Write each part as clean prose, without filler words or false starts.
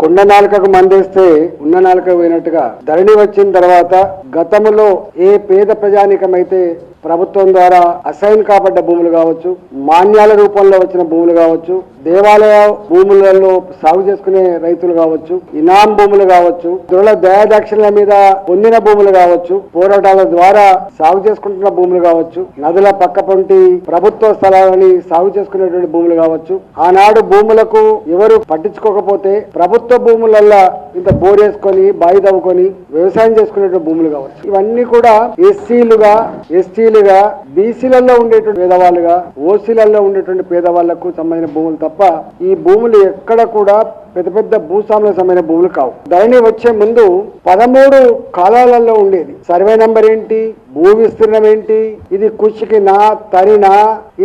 కొండ నాలుకకు మందేస్తే ఉన్న నాలుక పోయినట్టుగా ధరణి వచ్చిన తర్వాత గతంలో ఏ పేద ప్రజానికమైతే ప్రభుత్వం ద్వారా అసైన్ కాబడ్డ భూములు కావచ్చు, మాన్యాల రూపంలో వచ్చిన భూములు కావచ్చు, దేవాలయ భూములలో సాగు చేసుకునే రైతులు కావచ్చు, ఇనాం భూములు కావచ్చు, దొరల దయాదక్షిణల మీద పొందిన భూములు కావచ్చు, పోరాటాల ద్వారా సాగు చేసుకుంటున్న భూములు కావచ్చు, నదుల పక్కపొంటి ప్రభుత్వ స్థలాలని సాగు చేసుకునేటువంటి భూములు కావచ్చు, ఆనాడు భూములకు ఎవరు పట్టించుకోకపోతే ప్రభుత్వ భూములల్లో ఇంత బోరేసుకొని బాయి తవ్వుకొని వ్యవసాయం చేసుకునేటువంటి భూములు కావచ్చు. ఇవన్నీ కూడా ఎస్టీలుగా బీసీలలో ఉండేటువంటి పేదవాళ్ళుగా ఓసీలలో ఉండేటువంటి పేదవాళ్లకు సంబంధించిన భూములు తప్ప ఈ భూములు ఎక్కడ కూడా పెద్ద పెద్ద భూస్వాములకు సంబంధించిన భూములు కావు. ధరణి వచ్చే ముందు 13 కాలాలలో ఉండేది. సర్వే నంబర్ ఏంటి, భూ విస్తీర్ణం ఏంటి, ఇది కుషికినా తరినా,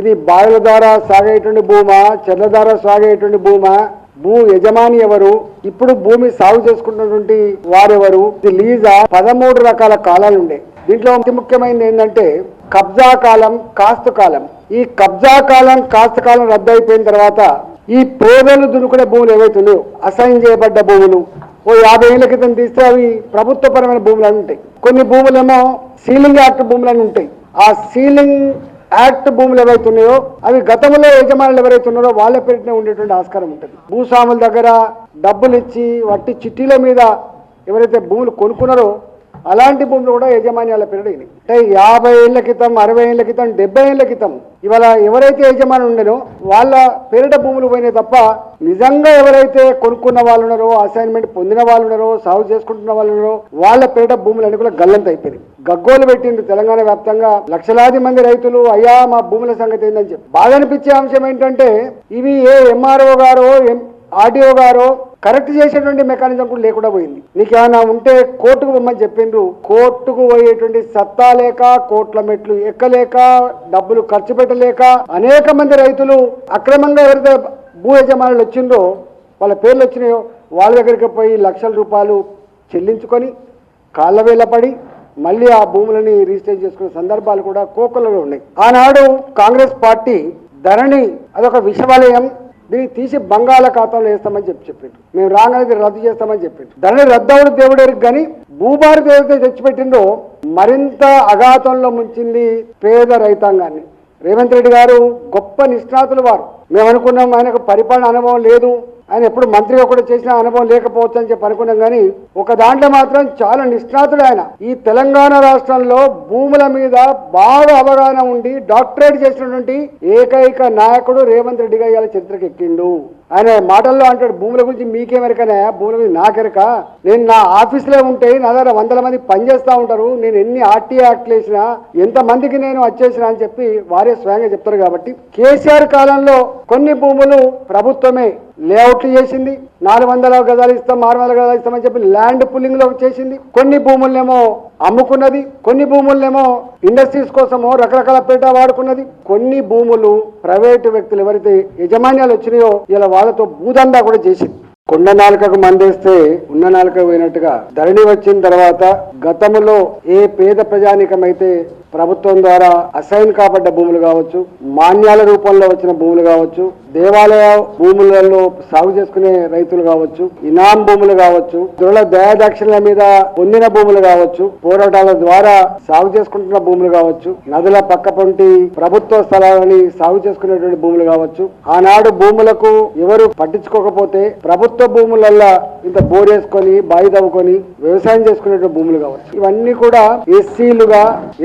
ఇది బావిల ద్వారా సాగేటువంటి భూమా, చెర్ల ద్వారా సాగేటువంటి భూమా, భూ యజమాని ఎవరు, ఇప్పుడు భూమి సాగు చేసుకున్నటువంటి వారెవరు, ఇది లీజా, 13 రకాల కాలాలు ఉండే. దీంట్లో అతి ముఖ్యమైనది ఏంటంటే కబ్జా కాలం, కాస్తు కాలం. ఈ కబ్జా కాలం, కాస్తు కాలం రద్దు అయిపోయిన తర్వాత ఈ పేదలు దున్నుకునే భూములు ఏవైతున్నాయో అసైన్ చేయబడ్డ భూములు 50 ఏళ్ల క్రితం తీస్తే అవి ప్రభుత్వపరమైన భూములు అని ఉంటాయి. కొన్ని భూములేమో సీలింగ్ యాక్ట్ భూములు అని ఉంటాయి. ఆ సీలింగ్ యాక్ట్ భూములు ఏవైతున్నాయో అవి గతంలో యజమానులు ఎవరైతే ఉన్నారో వాళ్ళ పేరునే ఉండేటువంటి ఆస్కారం ఉంటుంది. భూస్వాముల దగ్గర డబ్బులు ఇచ్చి వట్టి చిట్టీల మీద ఎవరైతే భూములు కొనుక్కున్నారో అలాంటి భూములు కూడా యజమాన్యాల పేరు అంటే 50 ఏళ్ల క్రితం, 60 ఏళ్ల క్రితం, 70 ఏళ్ల క్రితం ఇవాళ ఎవరైతే యజమాని ఉండేనో వాళ్ళ పేరిట భూములు పోయినాయి తప్ప నిజంగా ఎవరైతే కొనుక్కున్న వాళ్ళు ఉన్నారో, అసైన్మెంట్ పొందిన వాళ్ళు ఉన్నారో, సాగు చేసుకుంటున్న వాళ్ళు ఉన్నారో వాళ్ళ పేరిట భూములు అన్ని కూడా గల్లంత అయిపోయినాయి. గగ్గోలు పెట్టిండ్రు తెలంగాణ వ్యాప్తంగా లక్షలాది మంది రైతులు. అయ్యా మా భూముల సంగతి ఏందని చెప్పి బాధ అనిపించే అంశం ఏంటంటే ఇవి ఏ ఎంఆర్ఓ గారో ఆర్డీఓ గారో కరెక్ట్ చేసేటువంటి మెకానిజం కూడా లేకుండా పోయింది. నీకేమైనా ఉంటే కోర్టుకు పోమని చెప్పిండ్రు. కోర్టుకు పోయేటువంటి సత్తా లేక, కోట్ల మెట్లు ఎక్కలేక, డబ్బులు ఖర్చు పెట్టలేక అనేక మంది రైతులు అక్రమంగా ఎవరైతే భూ యజమానులు వచ్చిండ్రో వాళ్ళ పేర్లు వచ్చినాయో వాళ్ళ దగ్గరికి పోయి లక్షల రూపాయలు చెల్లించుకొని కాళ్ళ వేళ పడి మళ్ళీ ఆ భూములని రిజిస్టర్ చేసుకునే సందర్భాలు కూడా కోకొల్లలో ఉన్నాయి. ఆనాడు కాంగ్రెస్ పార్టీ ధరణి అదొక విషవలయం, దీన్ని తీసి బంగాళాఖాతంలో వేస్తామని చెప్పిండు. మేము రాగానే రద్దు చేస్తామని చెప్పిండు. దాన్ని రద్దవుడు దేవుడెరికి కానీ భూభారత ఏదైతే తెచ్చిపెట్టిండో మరింత అఘాతంలో ముంచింది పేద రైతాంగాన్ని. రేవంత్ రెడ్డి గారు గొప్ప నిష్ణాతులు వారు. మేము అనుకున్నాం ఆయనకు పరిపాలన అనుభవం లేదు, ఆయన ఎప్పుడు మంత్రిగా కూడా చేసిన అనుభవం లేకపోవచ్చు అని చెప్పి అనుకున్నాం. కానీ ఒక దాంట్లో మాత్రం చాలా నిష్ణాతుడు ఆయన. ఈ తెలంగాణ రాష్ట్రంలో భూముల మీద బాగా అవగాహన ఉండి డాక్టరేట్ చేసినటువంటి ఏకైక నాయకుడు రేవంత్ రెడ్డిగా ఇవాళ చరిత్రకు ఎక్కిండు. ఆయన మాటల్లో అంటాడు, భూముల గురించి మీకేమెరకనే, భూముల మీద నాకెరక, నేను నా ఆఫీసులో ఉంటే నా దగ్గర 100 మంది పనిచేస్తూ ఉంటారు, నేను ఎన్ని ఆర్టీఐ యాక్ట్లు వేసినా ఎంతమందికి నేను వచ్చేసినా అని చెప్పి వారే స్వయంగా చెప్తారు. కాబట్టి కేసీఆర్ కాలంలో కొన్ని భూములు ప్రభుత్వమే లేఅవుట్లు చేసింది. 400 గజాలు ఇస్తాం, 600 గజాలు ఇస్తామని చెప్పి ల్యాండ్ పుల్లింగ్ లో చేసింది. కొన్ని భూములనేమో అమ్ముకున్నది, కొన్ని భూములనేమో ఇండస్ట్రీస్ కోసమో రకరకాల పేట వాడుకున్నది. కొన్ని భూములు ప్రైవేటు వ్యక్తులు ఎవరైతే యజమాన్యాలు వచ్చినాయో ఇలా వాళ్ళతో భూదందా కూడా చేసింది. కొండ నాలుకకు మందేస్తే ఉన్న నాలుక పోయినట్టుగా ధరణి వచ్చిన తర్వాత గతంలో ఏ పేద ప్రజానికమైతే ప్రభుత్వం ద్వారా అసైన్ కాబడ్డ భూములు కావచ్చు, మాన్యాల రూపంలో వచ్చిన భూములు కావచ్చు, దేవాలయ భూములలో సాగు చేసుకునే రైతులు కావచ్చు, ఇనాం భూములు కావచ్చు, దొరల దయాదక్షిణల మీద పొందిన భూములు కావచ్చు, పోరాటాల ద్వారా సాగు చేసుకుంటున్న భూములు కావచ్చు, నదుల పక్కపొంటి ప్రభుత్వ స్థలాలని సాగు చేసుకునేటువంటి భూములు కావచ్చు, ఆనాడు భూములకు ఎవరు పట్టించుకోకపోతే ప్రభుత్వ భూములల్లో ఇంత బోరేసుకొని బాయి తవ్వుకొని వ్యవసాయం చేసుకునేటువంటి భూములు కావచ్చు. ఇవన్నీ కూడా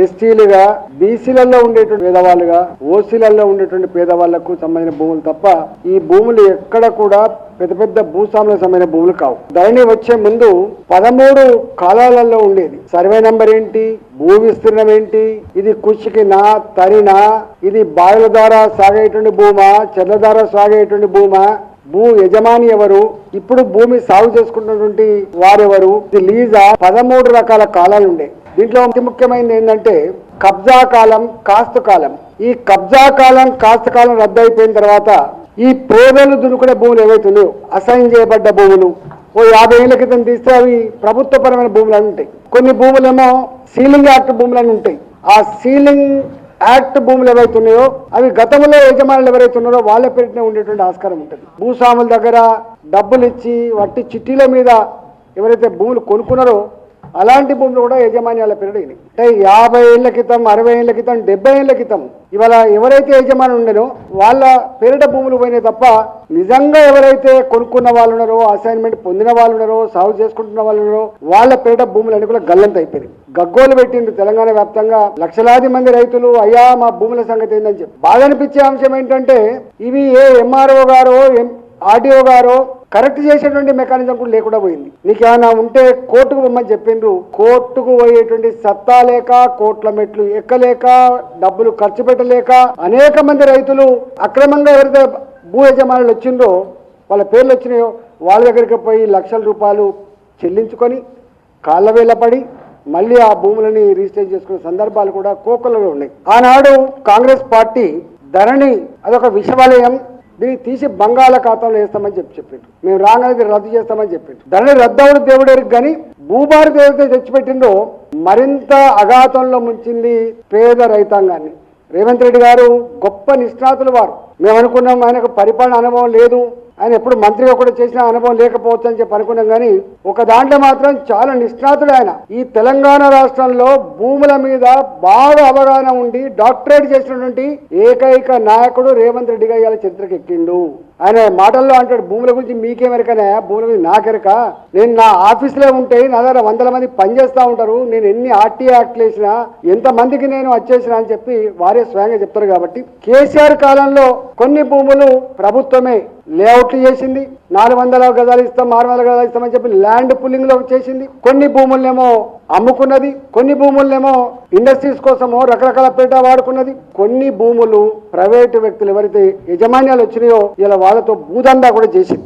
ఎస్టీలుగా బీసీలలో ఉండేటువంటి పేదవాళ్ళుగా ఓసీలలో ఉండేటువంటి పేదవాళ్లకు సంబంధించిన భూములు తప్ప ఈ భూములు ఎక్కడ కూడా పెద్ద పెద్ద భూస్వాములకు సంబంధించిన భూములు కావు. ధరణి వచ్చే ముందు 13 కాలాలలో ఉండేది. సర్వే నంబర్ ఏంటి, భూ విస్తీర్ణం ఏంటి, ఇది కుషికినా తరినా, ఇది బావిల ద్వారా సాగేటువంటి భూమా, చెర్ల ద్వారా సాగేటువంటి భూమా, భూ యజమాని ఎవరు, ఇప్పుడు భూమి సాగు చేసుకుంటున్నటువంటి వారెవరు, ఇది లీజా, 13 రకాల కాలాలు ఉండే. దీంట్లో అతి ముఖ్యమైనది ఏంటంటే కబ్జా కాలం, కాస్తు కాలం. ఈ కబ్జా కాలం, కాస్తు కాలం రద్దు అయిపోయిన తర్వాత ఈ పేదలు దున్నుకునే భూములు ఏవైతున్నాయో అసైన్ చేయబడ్డ భూములు 50 ఏళ్ల క్రితం తీస్తే అవి ప్రభుత్వపరమైన భూములు అని ఉంటాయి. కొన్ని భూములేమో సీలింగ్ యాక్ట్ భూములు అని ఉంటాయి. ఆ సీలింగ్ యాక్ట్ భూములు ఏవైతే ఉన్నాయో అవి గతంలో యజమానులు ఎవరైతే ఉన్నారో వాళ్ళ పేరునే ఉండేటువంటి ఆస్కారం ఉంటుంది. భూస్వాముల దగ్గర డబ్బులు ఇచ్చి వట్టి చిట్టీల మీద ఎవరైతే భూములు కొనుక్కున్నారో అలాంటి భూములు కూడా యజమాన్యాల పేరుడైనవి. అంటే 50 ఏళ్ల క్రితం, 60 ఏళ్ల క్రితం, 70 ఏళ్ల క్రితం ఇవాళ ఎవరైతే యజమాని ఉండేనో వాళ్ళ పేరిట భూములు పోయినాయి తప్ప నిజంగా ఎవరైతే కొనుక్కున్న వాళ్ళు ఉన్నారో, అసైన్మెంట్ పొందిన వాళ్ళు ఉన్నారో, సాగు చేసుకుంటున్న వాళ్ళు ఉన్నారో వాళ్ళ పేరిట భూములు అన్ని కూడా గల్లంత అయిపోయినాయి. గగ్గోలు పెట్టింది తెలంగాణ వ్యాప్తంగా లక్షలాది మంది రైతులు. అయ్యా మా భూముల సంగతి ఏందని చెప్పి బాగా అనిపించే అంశం ఏంటంటే ఇవి ఏ ఎంఆర్ఓ గారో ఆర్డీఓ గారో కరెక్ట్ చేసేటువంటి మెకానిజం కూడా లేకుండా పోయింది. నీకేమైనా ఉంటే కోర్టుకు పొమ్మని చెప్పిండ్రు. కోర్టుకు పోయేటువంటి సత్తా లేక, కోట్ల మెట్లు ఎక్కలేక, డబ్బులు ఖర్చు పెట్టలేక అనేక మంది రైతులు అక్రమంగా ఎవరైతే భూ యజమానులు వచ్చిందో వాళ్ళ పేర్లు వచ్చినాయో వాళ్ళ దగ్గరికి పోయి లక్షల రూపాయలు చెల్లించుకొని కాళ్ళ వేళ్ళ పడి మళ్ళీ ఆ భూములని రిజిస్టర్ చేసుకునే సందర్భాలు కూడా కోకొల్లలో ఉన్నాయి. ఆనాడు కాంగ్రెస్ పార్టీ ధరణి అదొక విషవలయం, దీన్ని తీసి బంగాళాఖాతంలో వేస్తామని చెప్పిండ్రు. మేము రాగానే రద్దు చేస్తామని చెప్పిండ్రు. దాన్ని రద్దవుడు దేవుడెరికి కానీ భూభారతి ఏదైతే తెచ్చిపెట్టిందో మరింత అఘాతంలో ముంచింది పేద రైతాంగాన్ని. రేవంత్ రెడ్డి గారు గొప్ప నిష్ణాతులు వారు. మేము అనుకున్నాం ఆయనకు పరిపాలన అనుభవం లేదు, ఆయన ఎప్పుడు మంత్రిగా కూడా చేసిన అనుభవం లేకపోవచ్చు అని చెప్పి అనుకున్నాం. కానీ ఒక దాంట్లో మాత్రం చాలా నిష్ణాతుడు ఆయన. ఈ తెలంగాణ రాష్ట్రంలో భూముల మీద బాగా అవగాహన ఉండి డాక్టరేట్ చేసినటువంటి ఏకైక నాయకుడు రేవంత్ రెడ్డిగా ఇవాళ చరిత్రకు ఎక్కిండు. ఆయన మాటల్లో అంటాడు, భూముల గురించి మీకేమెరకనే, భూముల గురించి నాకెరక, నేను నా ఆఫీసులో ఉంటే నా దగ్గర 100 మంది పనిచేస్తూ ఉంటారు, నేను ఎన్ని ఆర్టీ యాక్ట్లు వేసినా ఎంతమందికి నేను వచ్చేసినా అని చెప్పి వారే స్వయంగా చెప్తారు. కాబట్టి కేసీఆర్ కాలంలో కొన్ని భూములు ప్రభుత్వమే లేఅవుట్లు చేసింది, 400 గజాలు ఇస్తాం, 600 గజాలు ఇస్తామని చెప్పి ల్యాండ్ పుల్లింగ్ లో చేసింది. కొన్ని భూములనేమో అమ్ముకున్నది, కొన్ని భూములనేమో ఇండస్ట్రీస్ కోసమో రకరకాల పేట వాడుకున్నది. కొన్ని భూములు ప్రైవేటు వ్యక్తులు ఎవరైతే యజమాన్యాలు వచ్చినాయో ఇలా వాళ్ళతో భూదందా కూడా చేసింది.